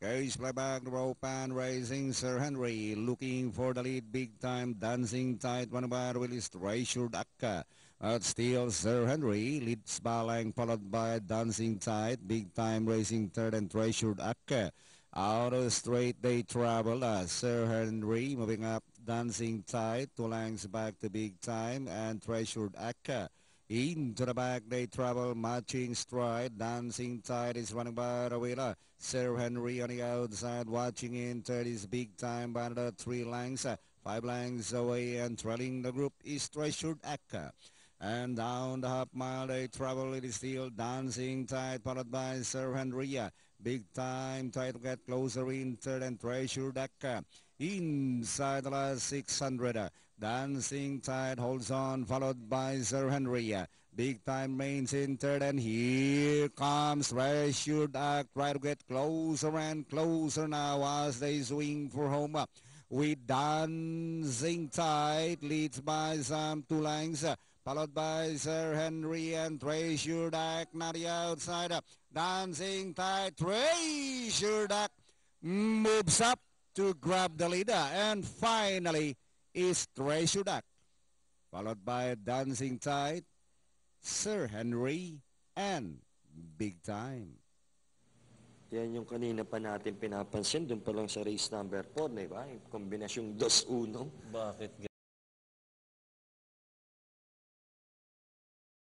Cage playback, rope and racing Sir Henry, looking for the lead, big time, dancing tight, one by release, Treasure Akka. But still Sir Henry leads Balang, followed by Dancing Tight, big time racing third and Treasure Akka. Out of the straight they travel, Sir Henry moving up, Dancing Tight, 2 lengths back to big time and Treasure Akka. Into the back they travel, matching stride, Dancing Tide is running by the wheeler. Sir Henry on the outside, watching in third is big time by the 3 lengths, 5 lengths away and trailing the group is Treasured Akka. And down the half mile they travel, it is still Dancing Tide followed by Sir Henry. Big time, try to get closer in third and Treasured Akka. Inside the last 600, Dancing Tide holds on, followed by Sir Henry. Big time mains in third, and here comes Treasured Act. Try to get closer and closer now as they swing for home. With Dancing Tide leads by some 2 lengths, followed by Sir Henry and Treasured Act. Now the outside, Dancing Tide, Treasured Act moves up to grab the leader, and finally is Treasured Act, followed by Dancing Tide, Sir Henry, and Big Time. Yan yung kanina pa natin pinapansin, doon pa lang sa race number 4, di ba? Yung kombinasyong 2-1. Bakit